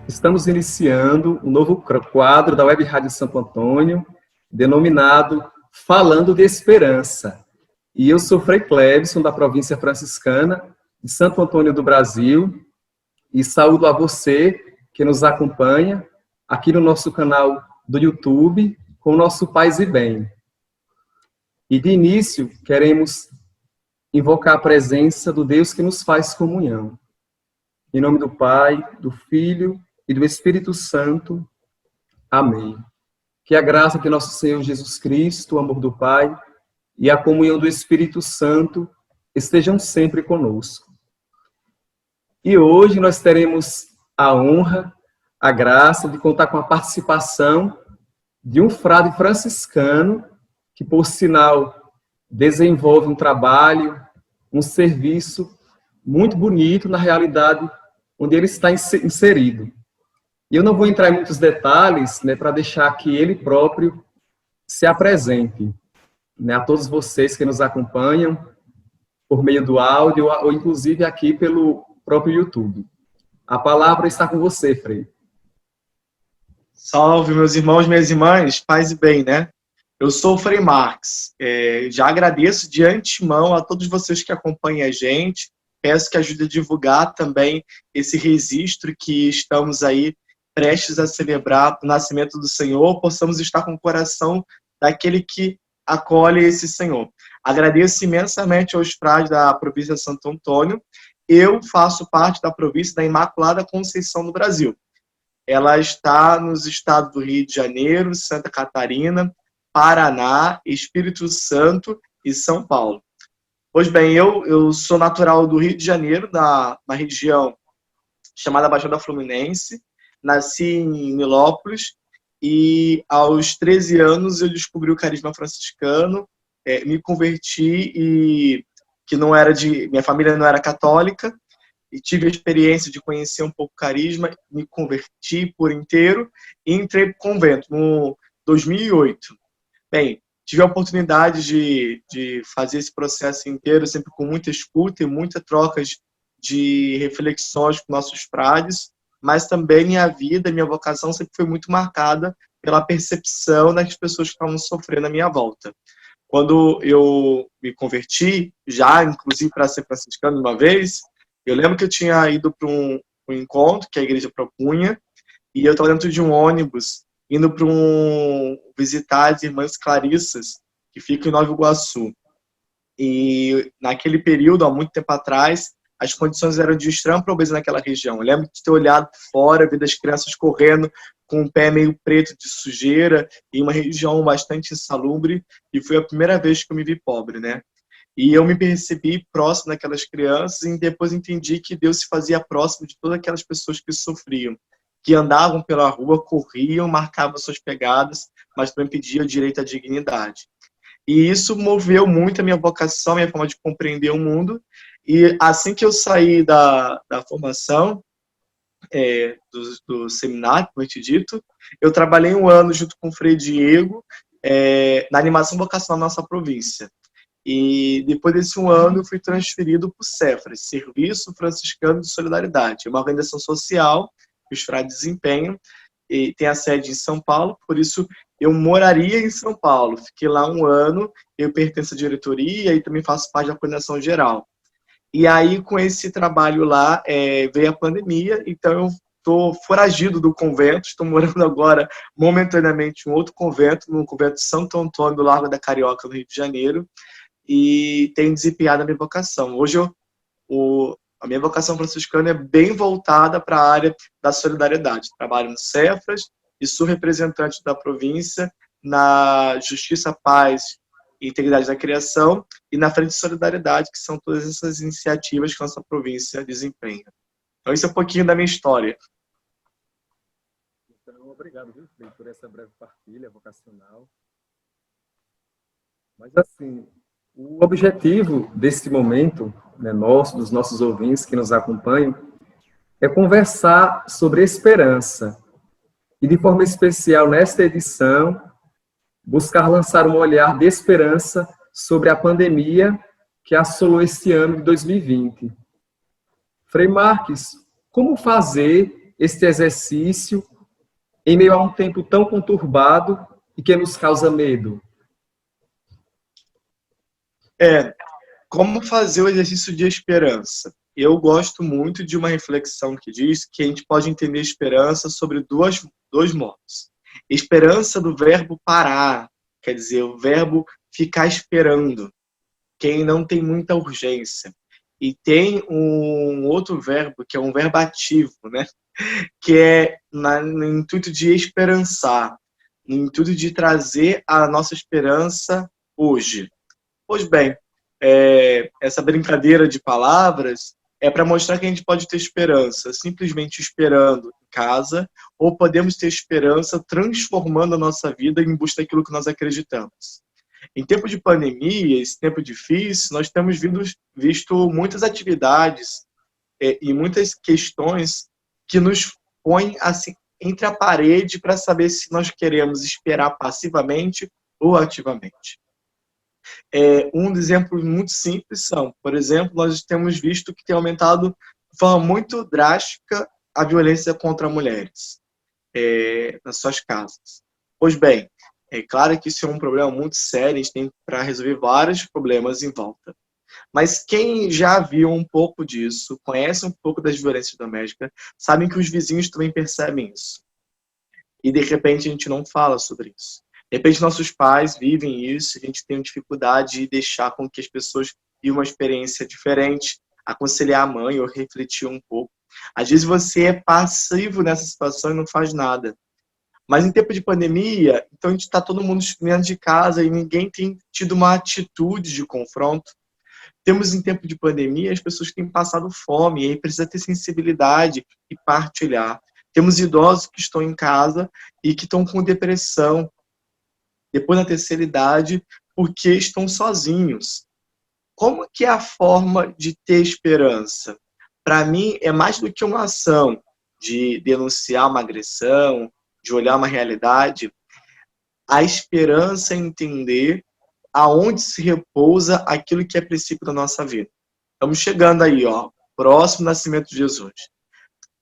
Estamos iniciando um novo quadro da Web Rádio Santo Antônio, denominado Falando de Esperança. E eu sou Frei Clebson, da província franciscana de Santo Antônio do Brasil, e saúdo a você que nos acompanha aqui no nosso canal do YouTube, com o nosso Paz e Bem. E de início, queremos invocar a presença do Deus que nos faz comunhão. Em nome do Pai, do Filho e do Espírito Santo. Amém. Que a graça de nosso Senhor Jesus Cristo, o amor do Pai e a comunhão do Espírito Santo estejam sempre conosco. E hoje nós teremos a honra, a graça de contar com a participação de um frade franciscano que, por sinal, desenvolve um trabalho, um serviço muito bonito na realidade onde ele está inserido. E eu não vou entrar em muitos detalhes, para deixar que ele próprio se apresente, a todos vocês que nos acompanham por meio do áudio ou inclusive aqui pelo próprio YouTube. A palavra está com você, Frei. Salve, meus irmãos, minhas irmãs, paz e bem, né? Eu sou o Frei Marx. Já agradeço de antemão a todos vocês que acompanham a gente. Peço que ajude a divulgar também esse registro que estamos aí prestes a celebrar o nascimento do Senhor, possamos estar com o coração daquele que acolhe esse Senhor. Agradeço imensamente aos frades da província de Santo Antônio. Eu faço parte da província da Imaculada Conceição do Brasil. Ela está nos estados do Rio de Janeiro, Santa Catarina, Paraná, Espírito Santo e São Paulo. Pois bem, eu sou natural do Rio de Janeiro, na região chamada Baixada Fluminense. Nasci em Nilópolis e aos 13 anos eu descobri o carisma franciscano, me converti e minha família não era católica e tive a experiência de conhecer um pouco o carisma, me converti por inteiro e entrei para o convento no 2008. Bem, tive a oportunidade de fazer esse processo inteiro, sempre com muita escuta e muita troca de reflexões com nossos frades, mas também minha vida, minha vocação sempre foi muito marcada pela percepção das pessoas que estavam sofrendo à minha volta. Quando eu me converti, já inclusive para ser franciscano uma vez, eu lembro que eu tinha ido para um encontro que a igreja propunha, e eu estava dentro de um ônibus, indo para visitar as irmãs Clarissas, que ficam em Nova Iguaçu. E naquele período, há muito tempo atrás, as condições eram de extrema pobreza naquela região. Eu lembro de ter olhado por fora, ver as crianças correndo com o pé meio preto de sujeira, em uma região bastante insalubre, e foi a primeira vez que eu me vi pobre, né? E eu me percebi próximo daquelas crianças, e depois entendi que Deus se fazia próximo de todas aquelas pessoas que sofriam, que andavam pela rua, corriam, marcavam suas pegadas, mas também pediam direito à dignidade. E isso moveu muito a minha vocação, a minha forma de compreender o mundo. E assim que eu saí da formação, do seminário, como eu te dito, eu trabalhei um ano junto com o Frei Diego, na animação vocacional da nossa província. E depois desse um ano, eu fui transferido para o Cefras, Serviço Franciscano de Solidariedade. É uma organização social que os frades desempenham, e tem a sede em São Paulo, por isso eu moraria em São Paulo. Fiquei lá um ano, eu pertenço à diretoria e também faço parte da coordenação geral. E aí, com esse trabalho lá, veio a pandemia, então eu estou foragido do convento, estou morando agora, momentaneamente, em outro convento, no convento de Santo Antônio, do Largo da Carioca, no Rio de Janeiro, e tenho desempenhado a minha vocação. Hoje, a minha vocação franciscana é bem voltada para a área da solidariedade. Trabalho no Cefras e sou representante da província na Justiça, Paz e Integridade da Criação e na Frente de Solidariedade, que são todas essas iniciativas que a nossa província desempenha. Então, isso é um pouquinho da minha história. Então, obrigado, viu, Frei, por essa breve partilha vocacional. Mas, assim, o objetivo desse momento, dos nossos ouvintes que nos acompanham, é conversar sobre esperança. E, de forma especial, nesta edição, buscar lançar um olhar de esperança sobre a pandemia que assolou este ano de 2020. Frei Marques, como fazer este exercício em meio a um tempo tão conturbado e que nos causa medo? Como fazer o exercício de esperança? Eu gosto muito de uma reflexão que diz que a gente pode entender esperança sobre dois modos. Esperança do verbo parar, quer dizer, o verbo ficar esperando, quem não tem muita urgência. E tem um outro verbo, que é um verbo ativo, né? Que é no intuito de esperançar, no intuito de trazer a nossa esperança hoje. Pois bem, essa brincadeira de palavras é para mostrar que a gente pode ter esperança simplesmente esperando em casa, ou podemos ter esperança transformando a nossa vida em busca daquilo que nós acreditamos. Em tempo de pandemia, esse tempo difícil, nós temos visto muitas atividades e muitas questões que nos põem assim, entre a parede para saber se nós queremos esperar passivamente ou ativamente. Um exemplo muito simples são, por exemplo, nós temos visto que tem aumentado de forma muito drástica a violência contra mulheres nas suas casas. Pois bem, é claro que isso é um problema muito sério, a gente tem para resolver vários problemas em volta. Mas quem já viu um pouco disso, conhece um pouco das violências domésticas, sabem que os vizinhos também percebem isso. E de repente a gente não fala sobre isso. De repente nossos pais vivem isso, a gente tem dificuldade de deixar com que as pessoas vivam uma experiência diferente, aconselhar a mãe ou refletir um pouco. Às vezes você é passivo nessa situação e não faz nada. Mas em tempo de pandemia, então a gente está todo mundo dentro de casa e ninguém tem tido uma atitude de confronto. Temos em tempo de pandemia as pessoas que têm passado fome, e aí precisa ter sensibilidade e partilhar. Temos idosos que estão em casa e que estão com depressão, depois da terceira idade, porque estão sozinhos. Como que é a forma de ter esperança? Para mim, é mais do que uma ação de denunciar uma agressão, de olhar uma realidade. A esperança é entender aonde se repousa aquilo que é princípio da nossa vida. Estamos chegando aí, próximo do nascimento de Jesus.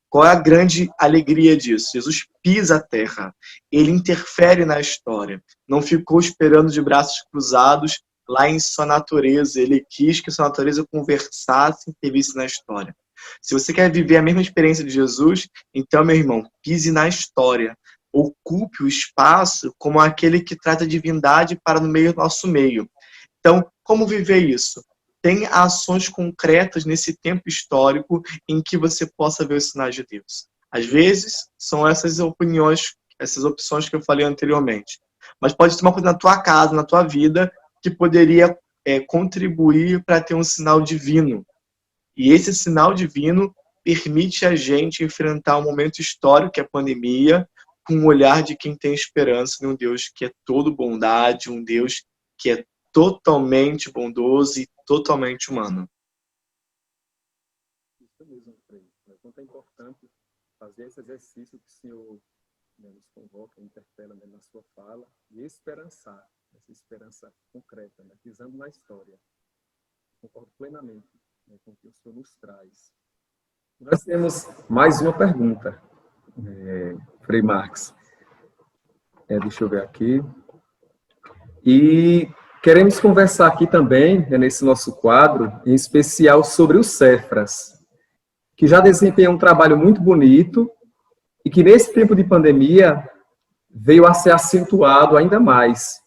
Qual é a grande alegria disso? Jesus pisa a terra, ele interfere na história, não ficou esperando de braços cruzados lá em sua natureza, ele quis que sua natureza conversasse e intervisse na história. Se você quer viver a mesma experiência de Jesus, então, meu irmão, pise na história, ocupe o espaço como aquele que traz a divindade para no meio do nosso meio. Então, como viver isso? Tem ações concretas nesse tempo histórico em que você possa ver os sinais de Deus. Às vezes, são essas opções que eu falei anteriormente. Mas pode ter uma coisa na tua casa, na tua vida, que poderia contribuir para ter um sinal divino. E esse sinal divino permite a gente enfrentar um momento histórico, que é a pandemia, com o olhar de quem tem esperança em um Deus que é todo bondade, um Deus que é totalmente bondoso e totalmente humano. Isso mesmo, Frei. Quanto é importante fazer esse exercício que o Senhor nos convoca, interpela na sua fala, e esperançar, essa esperança concreta, pisando na história. Concordo plenamente com o que o Senhor nos traz. Nós temos mais uma pergunta, Frei Marx. Deixa eu ver aqui. E queremos conversar aqui também, nesse nosso quadro, em especial sobre os Cefras, que já desempenham um trabalho muito bonito e que nesse tempo de pandemia veio a ser acentuado ainda mais.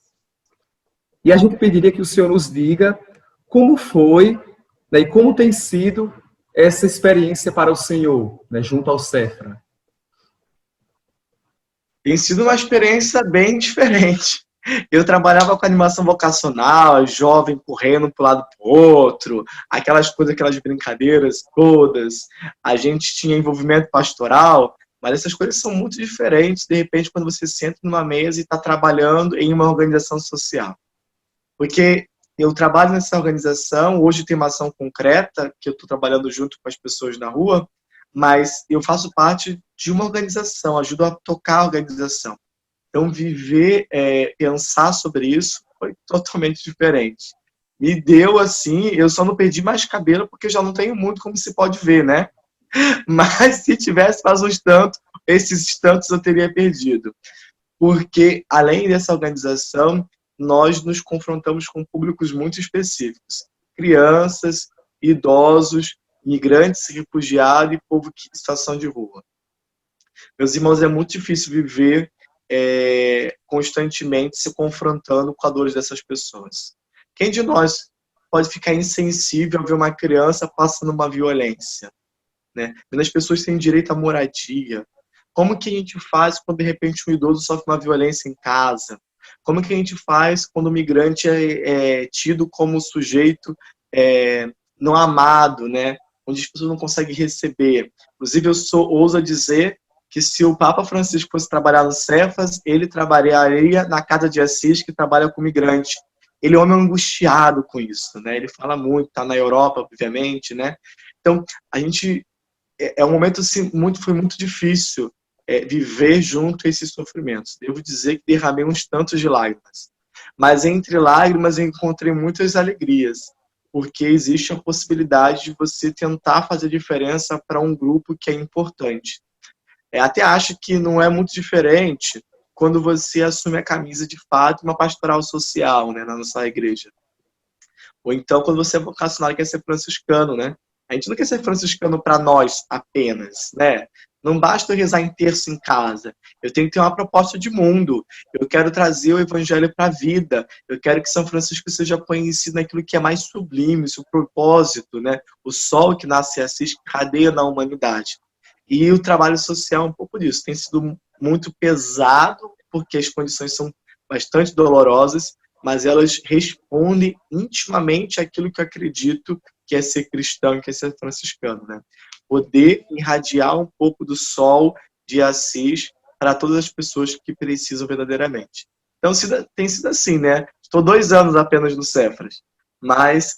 E a gente pediria que o senhor nos diga como foi, e como tem sido essa experiência para o senhor, junto ao Cefra. Tem sido uma experiência bem diferente. Eu trabalhava com animação vocacional, jovem correndo para um lado para o outro, aquelas coisas, aquelas brincadeiras todas. A gente tinha envolvimento pastoral, mas essas coisas são muito diferentes, de repente, quando você senta numa mesa e está trabalhando em uma organização social. Porque eu trabalho nessa organização, hoje tem uma ação concreta, que eu estou trabalhando junto com as pessoas na rua, mas eu faço parte de uma organização, ajudo a tocar a organização. Então, pensar sobre isso foi totalmente diferente. Me deu assim, eu só não perdi mais cabelo porque eu já não tenho muito, como se pode ver, né? Mas se tivesse mais uns tantos, esses tantos eu teria perdido. Porque, além dessa organização, nós nos confrontamos com públicos muito específicos. Crianças, idosos, migrantes, refugiados e povo em situação de rua. Meus irmãos, é muito difícil viver constantemente se confrontando com a dor dessas pessoas. Quem de nós pode ficar insensível ao ver uma criança passando uma violência? Né? As pessoas têm direito à moradia. Como que a gente faz quando, de repente, um idoso sofre uma violência em casa? Como que a gente faz quando o migrante é tido como sujeito não amado, né? Onde as pessoas não conseguem receber? Inclusive, ouso dizer que se o Papa Francisco fosse trabalhar no Cefas, ele trabalharia na Casa de Assis, que trabalha com migrante. Ele é um homem angustiado com isso, né? Ele fala muito, está na Europa, obviamente, né? Então, a gente... É um momento, assim, foi muito difícil viver junto a esses sofrimentos. Devo dizer que derramei uns tantos de lágrimas. Mas entre lágrimas eu encontrei muitas alegrias, porque existe a possibilidade de você tentar fazer diferença para um grupo que é importante. Até acho que não é muito diferente quando você assume a camisa de fato uma pastoral social, né, na nossa igreja. Ou então quando você é vocacionado e quer ser franciscano, né? A gente não quer ser franciscano para nós apenas, né? Não basta eu rezar em terço em casa. Eu tenho que ter uma proposta de mundo. Eu quero trazer o evangelho para a vida. Eu quero que São Francisco seja conhecido naquilo que é mais sublime, o propósito, né? O sol que nasce e Assis radeia na humanidade. E o trabalho social é um pouco disso. Tem sido muito pesado, porque as condições são bastante dolorosas, mas elas respondem intimamente àquilo que eu acredito que é ser cristão e que é ser franciscano, né? Poder irradiar um pouco do sol de Assis para todas as pessoas que precisam verdadeiramente. Então, tem sido assim, né? Estou 2 anos apenas no Cefras, mas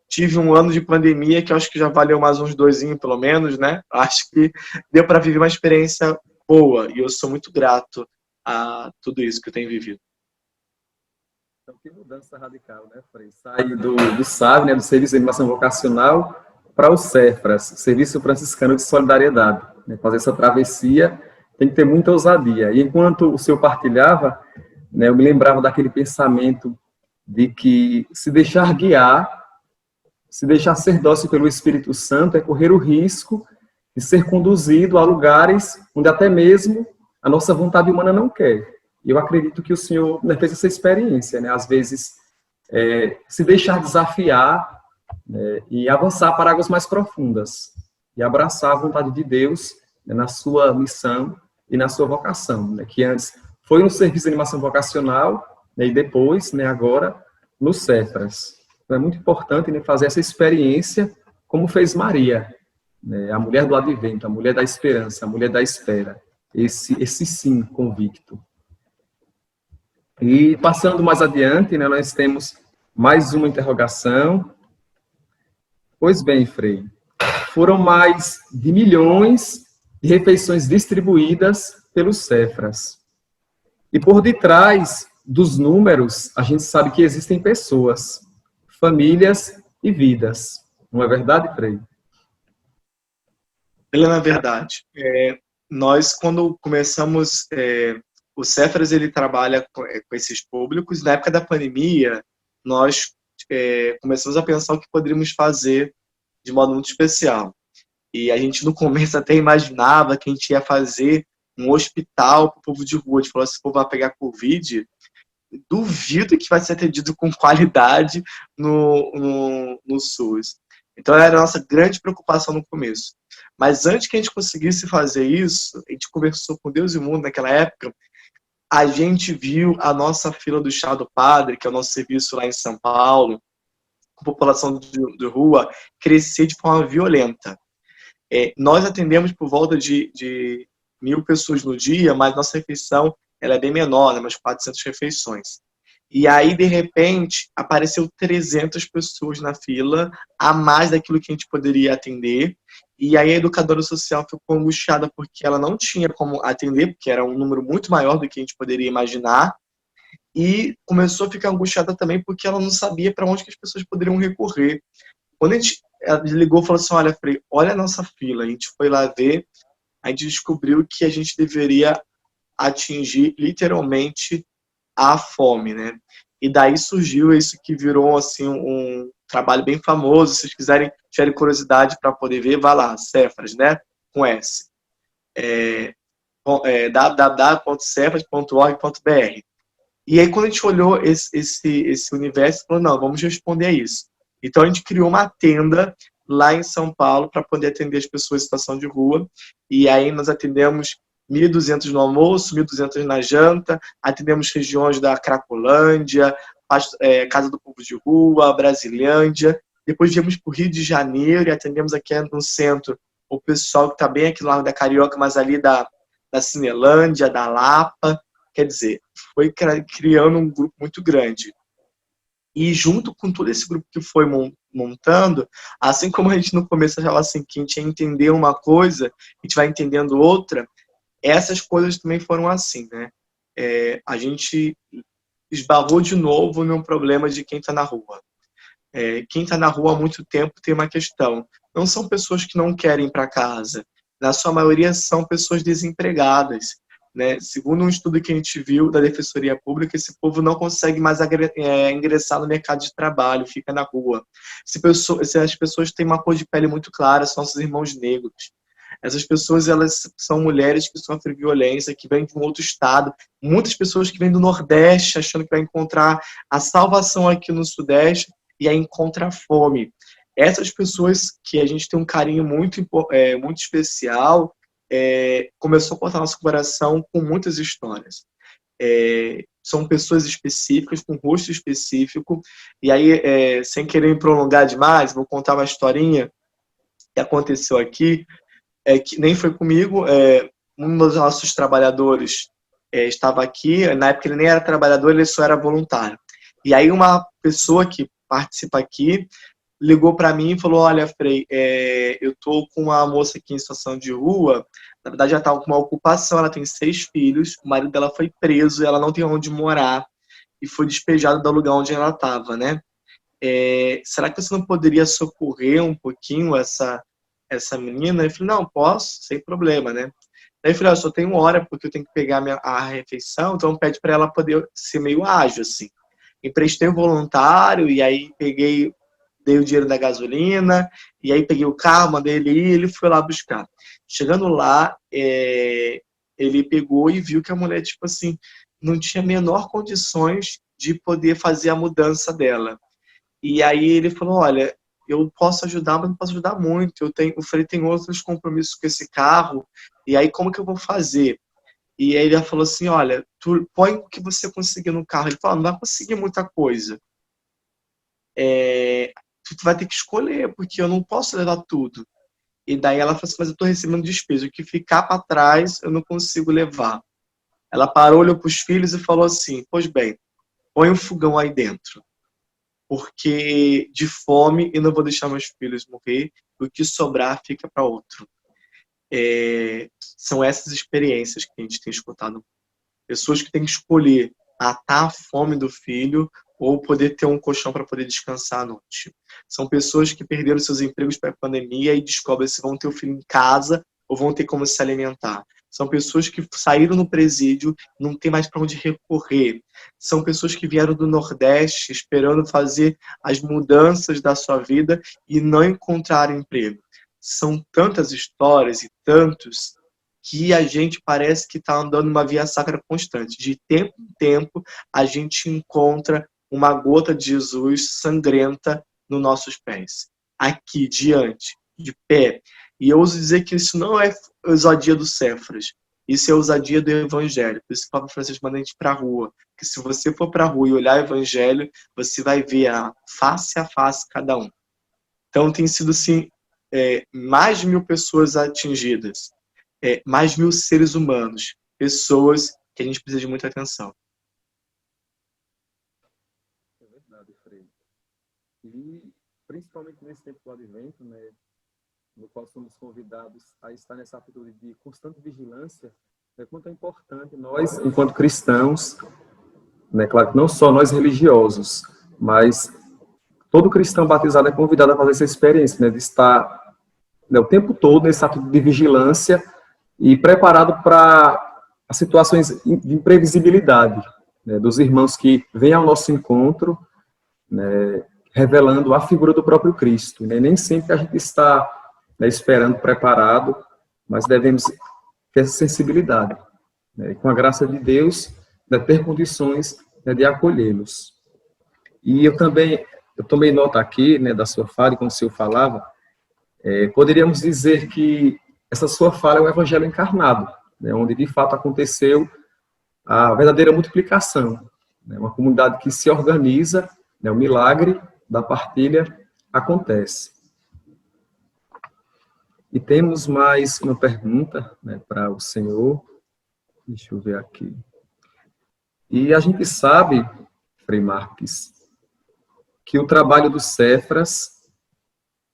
tive um ano de pandemia que eu acho que já valeu mais uns 2 pelo menos, né? Acho que deu para viver uma experiência boa e eu sou muito grato a tudo isso que eu tenho vivido. Então, que mudança radical, né, Frei? Sair do SAV, né, do Serviço de Animação Vocacional, para o Cefras, Serviço Franciscano de Solidariedade. Né? Fazer essa travessia tem que ter muita ousadia. E enquanto o senhor partilhava, né, eu me lembrava daquele pensamento de que se deixar guiar, se deixar ser dócil pelo Espírito Santo é correr o risco de ser conduzido a lugares onde até mesmo a nossa vontade humana não quer. E eu acredito que o senhor fez essa experiência, né? Às vezes, se deixar desafiar, né, e avançar para águas mais profundas e abraçar a vontade de Deus, né, na sua missão e na sua vocação, né, que antes foi no serviço de animação vocacional, né, e depois, né, agora, no Cefras. Então, é muito importante, né, fazer essa experiência como fez Maria, né, a mulher do advento, a mulher da esperança, a mulher da espera, esse sim convicto. E passando mais adiante, né, nós temos mais uma interrogação. Pois bem, Frei, foram mais de milhões de refeições distribuídas pelos Cefras. E por detrás dos números, a gente sabe que existem pessoas, famílias e vidas. Não é verdade, Frei? Na verdade, nós quando começamos... O Cefras, ele trabalha com esses públicos. Na época da pandemia, nós começamos a pensar o que poderíamos fazer de modo muito especial. E a gente, no começo, até imaginava que a gente ia fazer um hospital para o povo de rua. A gente falou, se o povo vai pegar Covid, duvido que vai ser atendido com qualidade no SUS. Então, era a nossa grande preocupação no começo. Mas antes que a gente conseguisse fazer isso, a gente conversou com Deus e o mundo naquela época, a gente viu a nossa fila do Chá do Padre, que é o nosso serviço lá em São Paulo, com população de rua, crescer de forma violenta. Nós atendemos por volta de 1.000 pessoas no dia, mas nossa refeição ela é bem menor, né, umas 400 refeições. E aí, de repente, apareceu 300 pessoas na fila, a mais daquilo que a gente poderia atender. E aí a educadora social ficou angustiada porque ela não tinha como atender, porque era um número muito maior do que a gente poderia imaginar. E começou a ficar angustiada também porque ela não sabia para onde que as pessoas poderiam recorrer. Quando ela ligou e falou assim, olha, Frei, olha a nossa fila. A gente foi lá ver, a gente descobriu que a gente deveria atingir literalmente a fome, né? E daí surgiu isso que virou assim um trabalho bem famoso. Se vocês tiverem curiosidade para poder ver, vá lá, Cefras, né? Com S. www.cefras.org.br. E aí, quando a gente olhou esse universo, falou, não, vamos responder a isso. Então, a gente criou uma tenda lá em São Paulo para poder atender as pessoas em situação de rua. E aí, nós atendemos 1.200 no almoço, 1.200 na janta, atendemos regiões da Cracolândia, Casa do Povo de Rua, Brasilândia. Depois viemos para o Rio de Janeiro e atendemos aqui no centro o pessoal que está bem aqui lá da Carioca, mas ali da Cinelândia, da Lapa. Quer dizer, foi criando um grupo muito grande. E junto com todo esse grupo que foi montando, assim como a gente no começo achava assim, que a gente ia entender uma coisa, a gente vai entendendo outra, essas coisas também foram assim, né? A gente esbarrou de novo num problema de quem está na rua. Quem está na rua há muito tempo tem uma questão. Não são pessoas que não querem ir para casa. Na sua maioria são pessoas desempregadas. Né? Segundo um estudo que a gente viu da Defensoria Pública, esse povo não consegue mais ingressar no mercado de trabalho, fica na rua. Se as pessoas têm uma cor de pele muito clara, são nossos irmãos negros. Essas pessoas, elas são mulheres que sofrem violência, que vêm de um outro estado. Muitas pessoas que vêm do Nordeste, achando que vai encontrar a salvação aqui no Sudeste, e aí encontra a fome. Essas pessoas que a gente tem um carinho muito especial, começou a cortar nosso coração com muitas histórias. São pessoas específicas, com rosto específico, e aí, sem querer me prolongar demais, vou contar uma historinha que aconteceu aqui, que nem foi comigo, um dos nossos trabalhadores estava aqui, na época ele nem era trabalhador, ele só era voluntário. E aí uma pessoa que participa aqui ligou para mim e falou, olha, Frei, eu tô com uma moça aqui em situação de rua, na verdade ela estava com uma ocupação, ela tem 6 filhos, o marido dela foi preso, ela não tem onde morar e foi despejada do lugar onde ela estava, né? Será que você não poderia socorrer um pouquinho essa menina? Eu falei, não, posso, sem problema, né? Daí eu falei, eu só tenho hora porque eu tenho que pegar a refeição, então pede para ela poder ser meio ágil, assim. Emprestei um voluntário e aí dei o dinheiro da gasolina, e aí peguei o carro, mandei ele ir, e ele foi lá buscar. Chegando lá, ele pegou e viu que a mulher, tipo assim, não tinha a menor condições de poder fazer a mudança dela. E aí ele falou, olha, eu posso ajudar, mas não posso ajudar muito. O Frei tem outros compromissos com esse carro, e aí como que eu vou fazer? E aí ele falou assim, olha, tu põe o que você conseguir no carro. Ele falou, não vai conseguir muita coisa. Tu vai ter que escolher, porque eu não posso levar tudo. E daí ela falou assim, mas eu estou recebendo despesa, o que ficar para trás eu não consigo levar. Ela parou, olhou para os filhos e falou assim, pois bem, põe um fogão aí dentro, porque de fome eu não vou deixar meus filhos morrer, o que sobrar fica para outro. São essas experiências que a gente tem escutado. Pessoas que têm que escolher matar a fome do filho ou poder ter um colchão para poder descansar à noite. São pessoas que perderam seus empregos para a pandemia e descobrem se vão ter o filho em casa ou vão ter como se alimentar. São pessoas que saíram no presídio, não tem mais para onde recorrer. São pessoas que vieram do Nordeste esperando fazer as mudanças da sua vida e não encontraram emprego. São tantas histórias e tantos que a gente parece que está andando numa via sacra constante. De tempo em tempo, a gente encontra uma gota de Jesus sangrenta nos nossos pés. Aqui, diante, de pé. E eu ouso dizer que isso não é ousadia do Cefras. Isso é ousadia do Evangelho. Por isso que o Papa Francisco manda a gente para a rua. Porque se você for para a rua e olhar o Evangelho, você vai ver face a face cada um. Então, tem sido, assim, mais de 1.000 pessoas atingidas. Mais de 1.000 seres humanos. Pessoas que a gente precisa de muita atenção. É verdade, Frei. E, principalmente nesse tempo do Advento, né, no qual somos convidados a estar nessa atitude de constante vigilância, quanto é importante nós, enquanto cristãos, né, claro que não só nós religiosos, mas todo cristão batizado é convidado a fazer essa experiência, né, de estar, né, o tempo todo nesse ato de vigilância e preparado para as situações de imprevisibilidade, né, dos irmãos que vêm ao nosso encontro, né, revelando a figura do próprio Cristo. Né? Nem sempre a gente está, né, esperando, preparado, mas devemos ter essa sensibilidade. Né? E com a graça de Deus, né, ter condições, né, de acolhê-los. E eu tomei nota aqui, né, da sua fala, quando o senhor falava, poderíamos dizer que essa sua fala é um evangelho encarnado, né, onde de fato aconteceu a verdadeira multiplicação, né, uma comunidade que se organiza, né, o milagre da partilha acontece. E temos mais uma pergunta, né, para o senhor. Deixa eu ver aqui. E a gente sabe, Frei Marques, que o trabalho dos Cefras,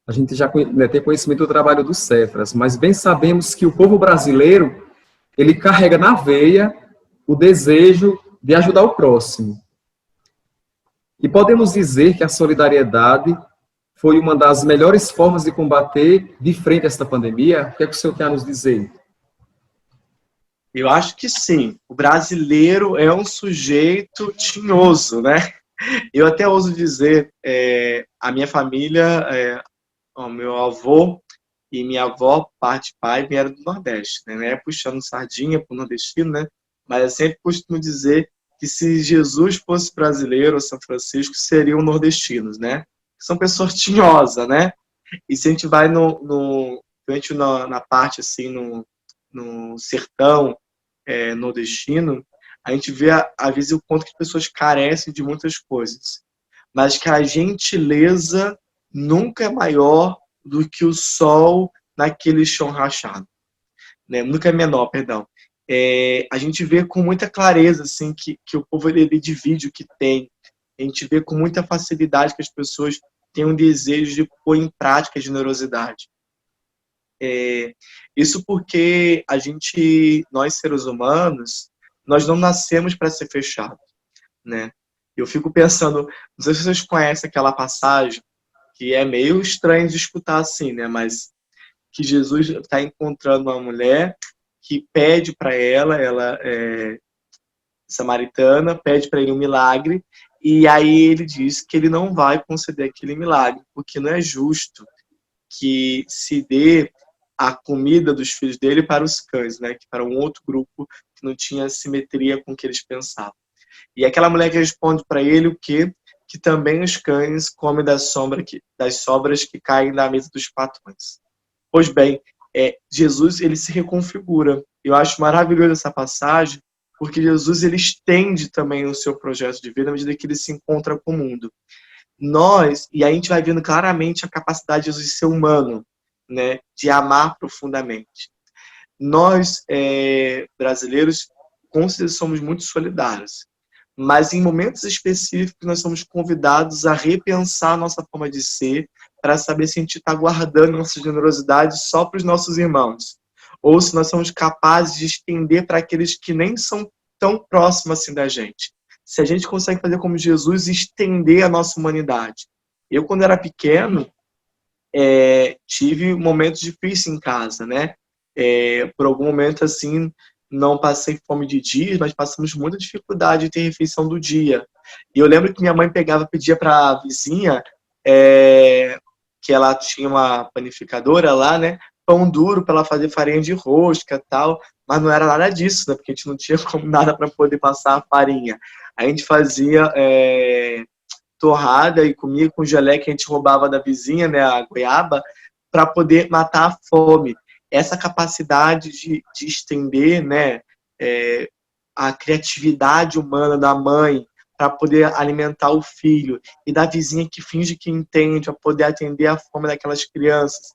a gente já, né, tem conhecimento do trabalho dos Cefras, mas bem sabemos que o povo brasileiro, ele carrega na veia o desejo de ajudar o próximo. E podemos dizer que a solidariedade foi uma das melhores formas de combater de frente a esta pandemia? O que é que o senhor tem a nos dizer? Eu acho que sim. O brasileiro é um sujeito tinhoso, né? Eu até ouso dizer, a minha família, o meu avô e minha avó, parte de pai, vieram do Nordeste, né? Puxando sardinha para o nordestino, né? Mas eu sempre costumo dizer que se Jesus fosse brasileiro ou São Francisco, seriam nordestinos, né? São pessoas tinhosas, né? E se a gente vai na parte assim, no sertão nordestino, a gente vê, às vezes, o quanto que as pessoas carecem de muitas coisas. Mas que a gentileza nunca é maior do que o sol naquele chão rachado. Né? Nunca é menor, perdão. A gente vê com muita clareza assim, que o povo ele divide o que tem. A gente vê com muita facilidade que as pessoas têm um desejo de pôr em prática a generosidade. Isso porque nós seres humanos, nós não nascemos para ser fechados, né? Eu fico pensando, não sei se vocês conhecem aquela passagem, que é meio estranho de escutar assim, né? Mas que Jesus está encontrando uma mulher que pede para ela é samaritana, pede para ele um milagre, e aí ele diz que ele não vai conceder aquele milagre, porque não é justo que se dê a comida dos filhos dele para os cães, né? Que para um outro grupo que não tinha simetria com o que eles pensavam. E aquela mulher que responde para ele o quê? Que também os cães comem das sobras que caem da mesa dos patrões. Pois bem, Jesus ele se reconfigura. Eu acho maravilhoso essa passagem, porque Jesus ele estende também o seu projeto de vida à medida que ele se encontra com o mundo. E a gente vai vendo claramente a capacidade de Jesus ser humano, né, de amar profundamente. Nós, brasileiros, com certeza somos muito solidários, mas em momentos específicos nós somos convidados a repensar a nossa forma de ser para saber se a gente está guardando nossa generosidade só para os nossos irmãos, ou se nós somos capazes de estender para aqueles que nem são tão próximos assim da gente. Se a gente consegue fazer como Jesus, estender a nossa humanidade. Eu, quando era pequeno, tive momentos difíceis em casa, né? Por algum momento, assim, não passei fome de dias, mas passamos muita dificuldade de ter refeição do dia. E eu lembro que minha mãe pedia para a vizinha, que ela tinha uma panificadora lá, né? Pão duro para ela fazer farinha de rosca e tal, mas não era nada disso, né? Porque a gente não tinha como nada para poder passar a farinha. A gente fazia torrada e comia com gelé que a gente roubava da vizinha, né? A goiaba, para poder matar a fome. Essa capacidade de estender, né, a criatividade humana da mãe para poder alimentar o filho e da vizinha que finge que entende para poder atender a fome daquelas crianças.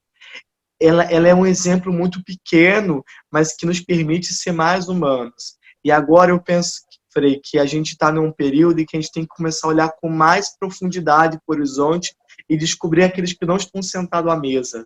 Ela é um exemplo muito pequeno, mas que nos permite ser mais humanos. E agora eu penso, Frei, que a gente está num período em que a gente tem que começar a olhar com mais profundidade para o horizonte e descobrir aqueles que não estão sentados à mesa.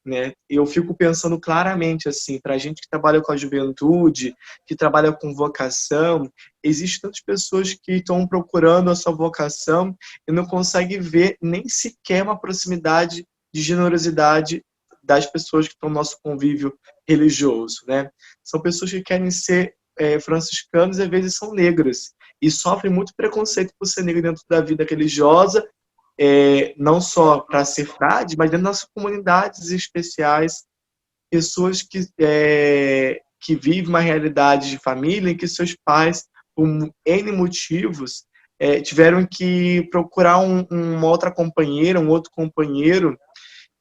né? Eu fico pensando claramente assim, para a gente que trabalha com a juventude, que trabalha com vocação, existem tantas pessoas que estão procurando a sua vocação e não conseguem ver nem sequer uma proximidade de generosidade das pessoas que estão no nosso convívio religioso, né? São pessoas que querem ser franciscanos e às vezes são negras e sofrem muito preconceito por ser negro dentro da vida religiosa, não só para ser frade, mas dentro das comunidades especiais, pessoas que vivem uma realidade de família em que seus pais, por N motivos, tiveram que procurar uma outra companheira, um outro companheiro,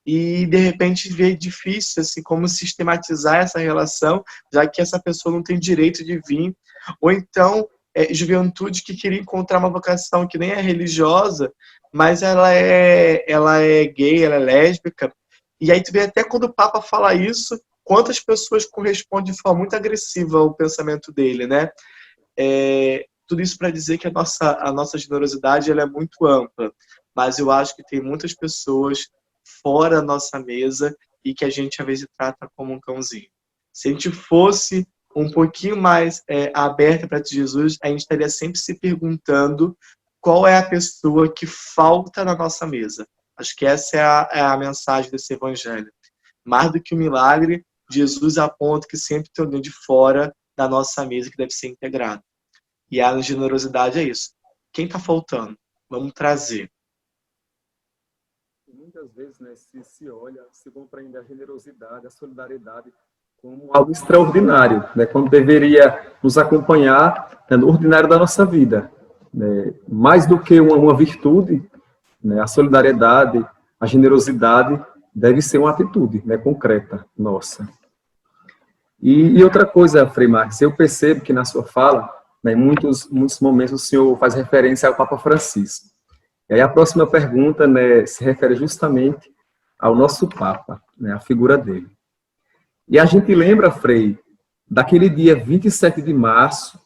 e de repente vê difícil assim como sistematizar essa relação, já que essa pessoa não tem direito de vir, ou então juventude que queria encontrar uma vocação que nem é religiosa, mas ela é gay, ela é lésbica, e aí tu vê até quando o Papa fala isso, quantas pessoas correspondem de forma muito agressiva ao pensamento dele, né? Tudo isso para dizer que a nossa generosidade ela é muito ampla, mas eu acho que tem muitas pessoas fora da nossa mesa e que a gente às vezes trata como um cãozinho. Se a gente fosse um pouquinho mais aberta para Jesus, a gente estaria sempre se perguntando qual é a pessoa que falta na nossa mesa. Acho que essa é a mensagem desse evangelho. Mais do que um milagre, Jesus aponta que sempre tem alguém de fora da nossa mesa que deve ser integrado. E a generosidade é isso. Quem está faltando? Vamos trazer. Muitas vezes, né, se olha, se compreende a generosidade, a solidariedade como algo extraordinário, né, quando deveria nos acompanhar, né, no ordinário da nossa vida. Né, mais do que uma virtude, né, a solidariedade, a generosidade deve ser uma atitude, né, concreta nossa. E outra coisa, Frei Marques, eu percebo que na sua fala, né, em muitos momentos o senhor faz referência ao Papa Francisco. E aí a próxima pergunta, né, se refere justamente ao nosso Papa, né, a figura dele. E a gente lembra, Frei, daquele dia 27 de março,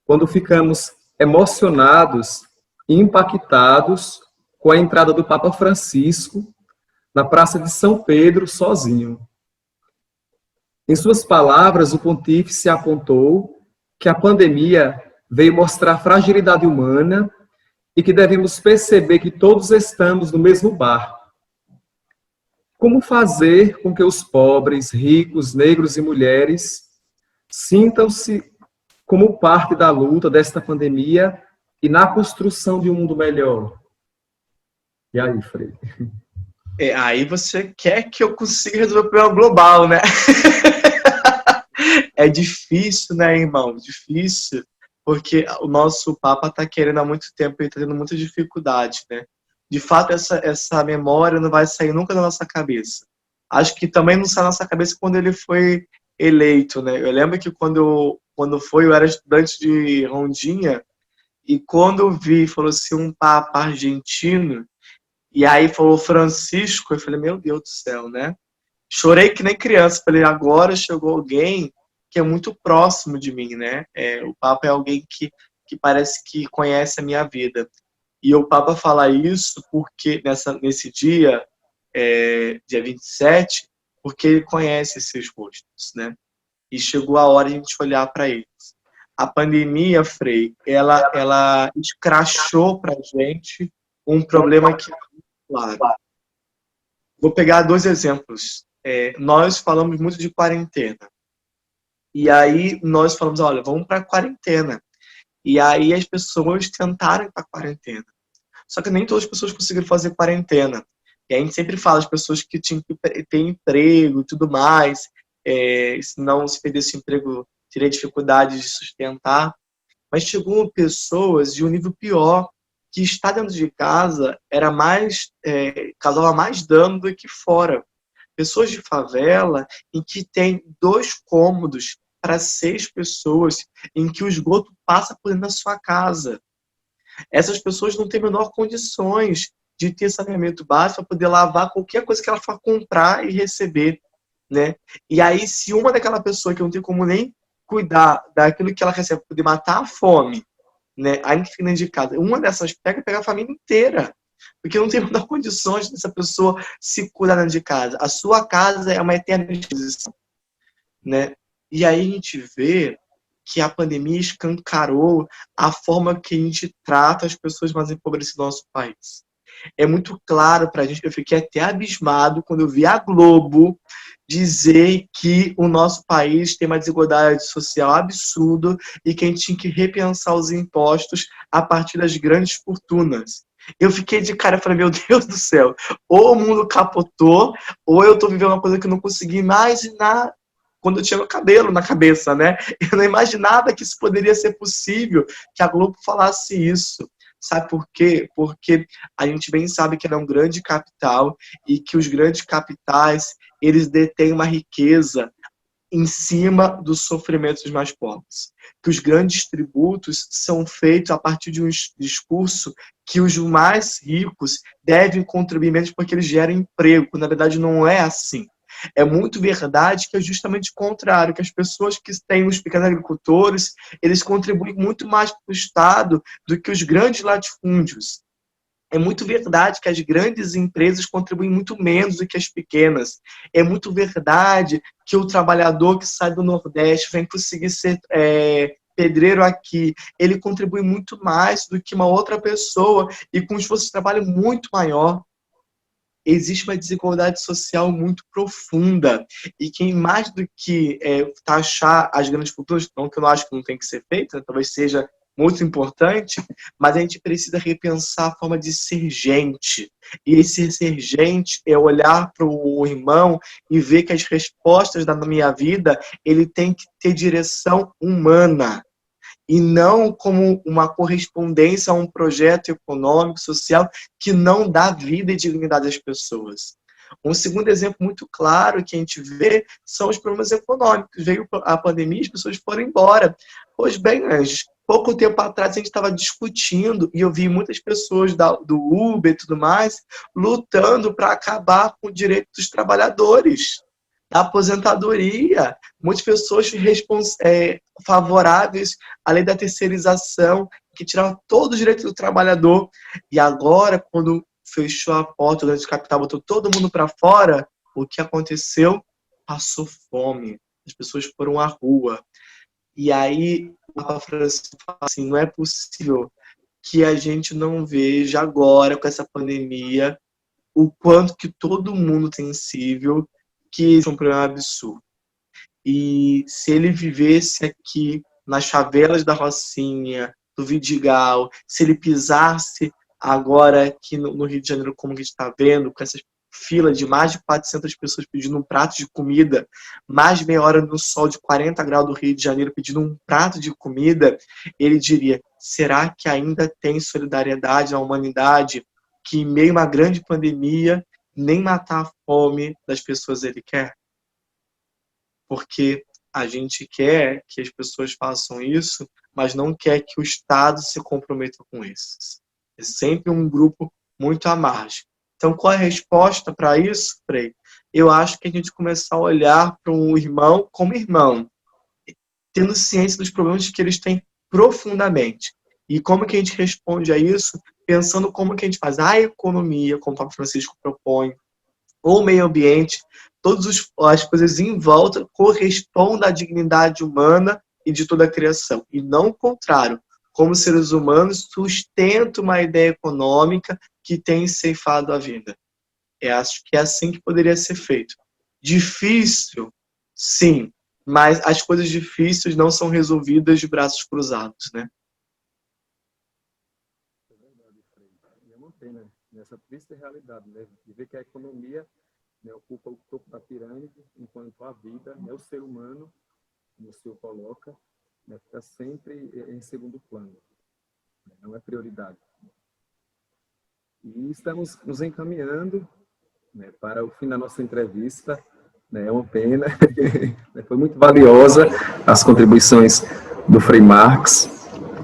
quando ficamos emocionados e impactados com a entrada do Papa Francisco na Praça de São Pedro, sozinho. Em suas palavras, o pontífice apontou que a pandemia veio mostrar a fragilidade humana e que devemos perceber que todos estamos no mesmo barco. Como fazer com que os pobres, ricos, negros e mulheres sintam-se como parte da luta desta pandemia e na construção de um mundo melhor? E aí, Frei? Aí você quer que eu consiga resolver o problema global, né? É difícil, né, irmão? Difícil, porque o nosso Papa está querendo há muito tempo e está tendo muita dificuldade, né? De fato, essa memória não vai sair nunca da nossa cabeça. Acho que também não sai da nossa cabeça quando ele foi eleito, né? Eu lembro que quando foi, eu era estudante de Rondinha, e quando eu vi, falou assim, um Papa argentino, e aí falou Francisco, eu falei, meu Deus do céu, né? Chorei que nem criança, falei, agora chegou alguém que é muito próximo de mim, né? O Papa é alguém que parece que conhece a minha vida. E o Papa fala isso porque nesse dia, dia 27, porque ele conhece esses rostos, né? E chegou a hora de a gente olhar para eles. A pandemia, Frei, ela escrachou para a gente um problema que é claro. Vou pegar 2 exemplos. Nós falamos muito de quarentena. E aí nós falamos, olha, vamos para a quarentena. E aí as pessoas tentaram ir para a quarentena. Só que nem todas as pessoas conseguiram fazer quarentena. E a gente sempre fala, as pessoas que tinham que ter emprego e tudo mais, se não se perdesse o emprego, teria dificuldade de sustentar. Mas chegou pessoas de um nível pior, que estar dentro de casa causava mais dano do que fora. Pessoas de favela em que tem 2 cômodos para 6 pessoas, em que o esgoto passa por dentro da sua casa. Essas pessoas não têm a menor condições de ter saneamento básico para poder lavar qualquer coisa que ela for comprar e receber, né? E aí, se uma daquela pessoa que não tem como nem cuidar daquilo que ela recebe, poder matar a fome, né? Ainda que fique dentro de casa, uma dessas pega a família inteira. Porque não tem muitas condições dessa pessoa se cuidar dentro de casa. A sua casa é uma eterna disposição, né? E aí a gente vê que a pandemia escancarou a forma que a gente trata as pessoas mais empobrecidas do nosso país. É muito claro pra gente, eu fiquei até abismado quando eu vi a Globo dizer que o nosso país tem uma desigualdade social absurda e que a gente tinha que repensar os impostos a partir das grandes fortunas. Eu fiquei de cara e falei, meu Deus do céu, ou o mundo capotou, ou eu tô vivendo uma coisa que eu não consegui imaginar quando eu tinha meu cabelo na cabeça, né? Eu não imaginava que isso poderia ser possível, que a Globo falasse isso. Sabe por quê? Porque a gente bem sabe que ela é um grande capital e que os grandes capitais, eles detêm uma riqueza em cima do sofrimento dos mais pobres. Que os grandes tributos são feitos a partir de um discurso que os mais ricos devem contribuir menos porque eles geram emprego, quando na verdade não é assim. É muito verdade que é justamente o contrário, que as pessoas que têm os pequenos agricultores, eles contribuem muito mais para o Estado do que os grandes latifúndios. É muito verdade que as grandes empresas contribuem muito menos do que as pequenas. É muito verdade que o trabalhador que sai do Nordeste vem conseguir ser pedreiro aqui. Ele contribui muito mais do que uma outra pessoa e com um esforço de trabalho muito maior. Existe uma desigualdade social muito profunda. E quem mais do que taxar as grandes fortunas, não que eu não acho que não tem que ser feito, né? Talvez seja muito importante, mas a gente precisa repensar a forma de ser gente. E esse ser gente é olhar para o irmão e ver que as respostas da minha vida, ele tem que ter direção humana. E não como uma correspondência a um projeto econômico, social, que não dá vida e dignidade às pessoas. Um segundo exemplo muito claro que a gente vê são os problemas econômicos. Veio a pandemia, as pessoas foram embora. Pois bem, Anjos, pouco tempo atrás a gente estava discutindo e eu vi muitas pessoas do Uber e tudo mais lutando para acabar com o direito dos trabalhadores, da aposentadoria. Muitas pessoas favoráveis à lei da terceirização, que tirava todo o direito do trabalhador. E agora, quando fechou a porta, o grande capital botou todo mundo para fora, o que aconteceu? Passou fome. As pessoas foram à rua. E aí, o Papa Francisco fala assim, não é possível que a gente não veja agora, com essa pandemia, o quanto que todo mundo tem sensível, que isso é um problema absurdo. E se ele vivesse aqui nas favelas da Rocinha, do Vidigal, se ele pisasse agora aqui no Rio de Janeiro, como a gente está vendo, com essas filas de mais de 400 pessoas pedindo um prato de comida, mais de meia hora no sol de 40 graus do Rio de Janeiro pedindo um prato de comida, ele diria, será que ainda tem solidariedade na humanidade que em meio a uma grande pandemia nem matar a fome das pessoas ele quer? Porque a gente quer que as pessoas façam isso, mas não quer que o Estado se comprometa com isso. É sempre um grupo muito à margem. Então, qual é a resposta para isso, Frei? Eu acho que a gente começar a olhar para um irmão como irmão, tendo ciência dos problemas que eles têm profundamente. E como que a gente responde a isso? Pensando como que a gente faz a economia, como o Papa Francisco propõe, ou o meio ambiente, todas as coisas em volta correspondem à dignidade humana e de toda a criação. E não o contrário. Como seres humanos, sustenta uma ideia econômica que tem ceifado a vida. Acho que é assim que poderia ser feito. Difícil, sim, mas as coisas difíceis não são resolvidas de braços cruzados, né? É verdade, Frei. E é uma pena nessa triste realidade, né? De ver que a economia, né, ocupa o topo da pirâmide, enquanto a vida, né, o ser humano, como o senhor coloca, né, fica sempre em segundo plano. Não é prioridade. E estamos nos encaminhando, né, para o fim da nossa entrevista. Né, é uma pena. Foi muito valiosa as contribuições do Frei Marx.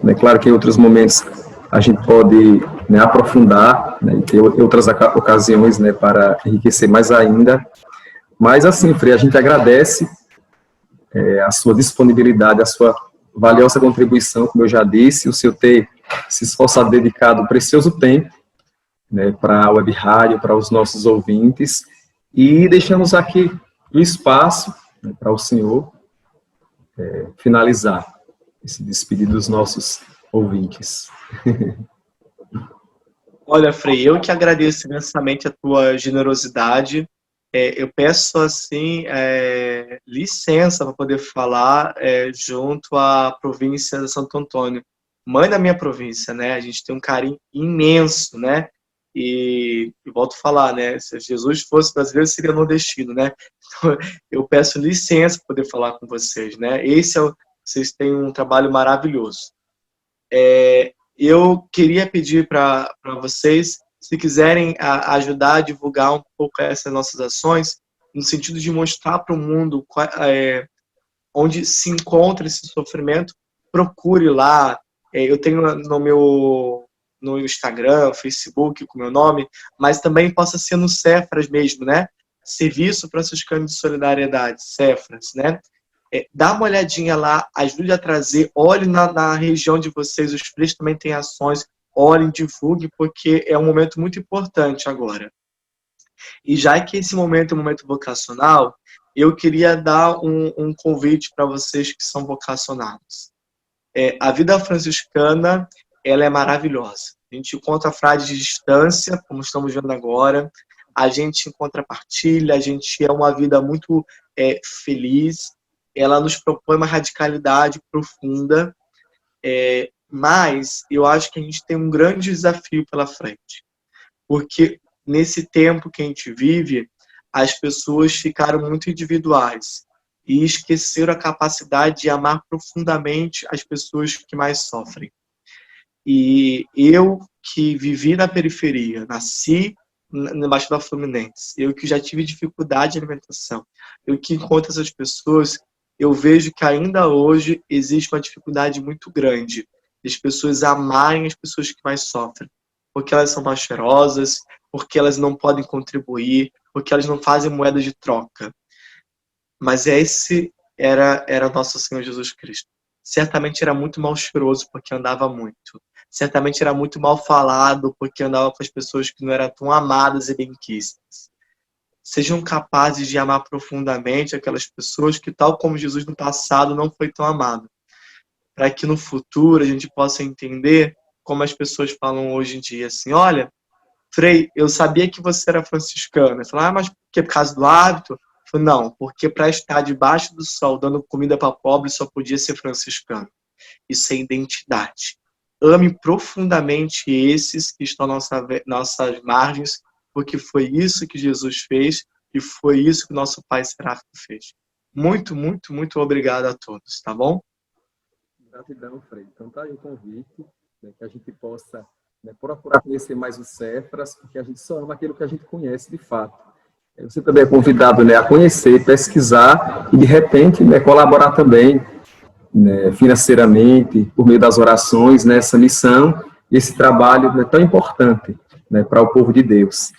Né, claro que em outros momentos a gente pode, né, aprofundar, né, e ter outras ocasiões, né, para enriquecer mais ainda. Mas assim, Frei, a gente agradece a sua disponibilidade, a sua valiosa contribuição, como eu já disse, o senhor ter se esforçado, dedicado um precioso tempo, né, para a Web Rádio, para os nossos ouvintes, e deixamos aqui um espaço, né, para o senhor finalizar esse despedido dos nossos ouvintes. Olha, Frei, eu que agradeço imensamente a tua generosidade. Eu peço, assim, licença para poder falar junto à província de Santo Antônio, mãe da minha província, né? A gente tem um carinho imenso, né? E volto a falar, né? Se Jesus fosse brasileiro, seria nordestino, né? Então, eu peço licença para poder falar com vocês, né? Vocês têm um trabalho maravilhoso. Eu queria pedir para vocês, se quiserem ajudar a divulgar um pouco essas nossas ações, no sentido de mostrar para o mundo onde se encontra esse sofrimento, procure lá. Eu tenho no Instagram, Facebook, com o meu nome, mas também possa ser no Cefras mesmo, né? Serviço Franciscano de Solidariedade, Cefras, né? Dá uma olhadinha lá, ajude a trazer, olhe na região de vocês, os freios também têm ações, olhem, divulgue, porque é um momento muito importante agora. E já que esse momento é um momento vocacional, eu queria dar um convite para vocês que são vocacionados. A vida franciscana, ela é maravilhosa. A gente encontra frades de distância, como estamos vendo agora, a gente encontra partilha, a gente é uma vida muito feliz, ela nos propõe uma radicalidade profunda, mas eu acho que a gente tem um grande desafio pela frente, porque nesse tempo que a gente vive, as pessoas ficaram muito individuais e esqueceram a capacidade de amar profundamente as pessoas que mais sofrem. E eu, que vivi na periferia, nasci na Baixada Fluminense, eu que já tive dificuldade de alimentação, eu que encontro essas pessoas, eu vejo que ainda hoje existe uma dificuldade muito grande das pessoas amarem as pessoas que mais sofrem, porque elas são mais cheirosas, porque elas não podem contribuir, porque elas não fazem moeda de troca. Mas esse era nosso Senhor Jesus Cristo. Certamente era muito mal cheiroso, porque andava muito. Certamente era muito mal falado, porque andava com as pessoas que não eram tão amadas e benquistas. Sejam capazes de amar profundamente aquelas pessoas que, tal como Jesus no passado, não foi tão amado. Para que no futuro a gente possa entender como as pessoas falam hoje em dia, assim, olha, Frei, eu sabia que você era franciscano. Eu falei, mas por causa do hábito? Eu falei, não, porque para estar debaixo do sol dando comida para pobre só podia ser franciscano. Isso é identidade. Ame profundamente esses que estão nossas margens, porque foi isso que Jesus fez e foi isso que nosso Pai Seráfico fez. Muito, muito, muito obrigado a todos, tá bom? Gratidão, Frei. Então tá aí o convite, né, que a gente possa, né, procurar conhecer mais os Cefras, porque a gente só ama aquilo que a gente conhece de fato. Você também é convidado, né, a conhecer, pesquisar e, de repente, né, colaborar também, né, financeiramente, por meio das orações, nessa missão, esse trabalho, né, tão importante, né, para o povo de Deus.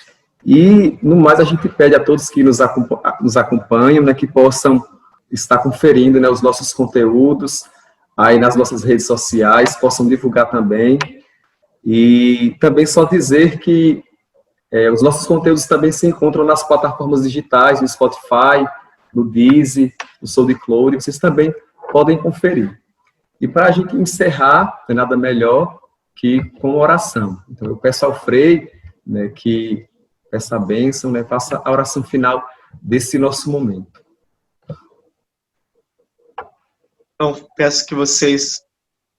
E, no mais, a gente pede a todos que nos acompanham, né, que possam estar conferindo, né, os nossos conteúdos aí nas nossas redes sociais, possam divulgar também. E também só dizer que os nossos conteúdos também se encontram nas plataformas digitais, no Spotify, no Deezer, no SoundCloud, vocês também podem conferir. E para a gente encerrar, não é nada melhor que com oração. Então, eu peço ao Frei, né, que peça a bênção, né, faça a oração final desse nosso momento. Então, peço que vocês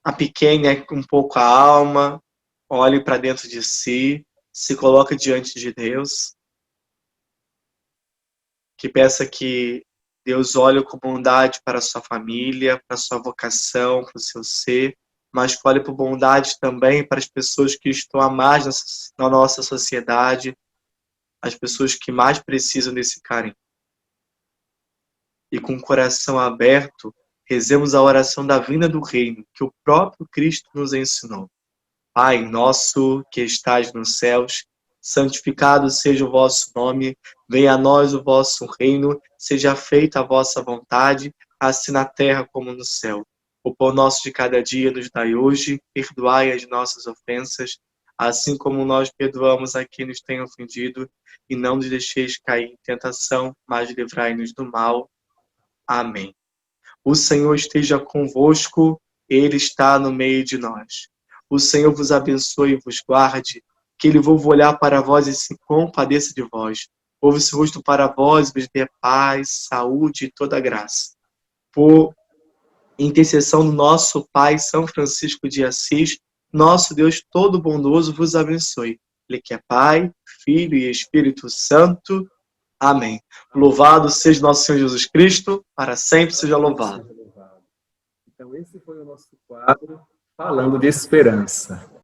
apequenem um pouco a alma, olhem para dentro de si, se coloquem diante de Deus. Que peça que Deus olhe com bondade para a sua família, para a sua vocação, para o seu ser, mas que olhe por bondade também para as pessoas que estão à margem na nossa sociedade, as pessoas que mais precisam desse carinho. E com o coração aberto, rezemos a oração da vinda do reino, que o próprio Cristo nos ensinou. Pai nosso, que estais nos céus, santificado seja o vosso nome, venha a nós o vosso reino, seja feita a vossa vontade, assim na terra como no céu. O pão nosso de cada dia nos dai hoje, perdoai as nossas ofensas, assim como nós perdoamos a quem nos tem ofendido, e não nos deixeis cair em tentação, mas livrai-nos do mal. Amém. O Senhor esteja convosco, Ele está no meio de nós. O Senhor vos abençoe e vos guarde, que Ele volva olhar para vós e se compadeça de vós. Ouve seu rosto para vós e vos dê paz, saúde e toda graça. Por intercessão do nosso Pai São Francisco de Assis, nosso Deus todo bondoso vos abençoe. Ele que é Pai, Filho e Espírito Santo. Amém. Louvado seja nosso Senhor Jesus Cristo, para sempre seja louvado. Então, esse foi o nosso quadro, Falando de Esperança.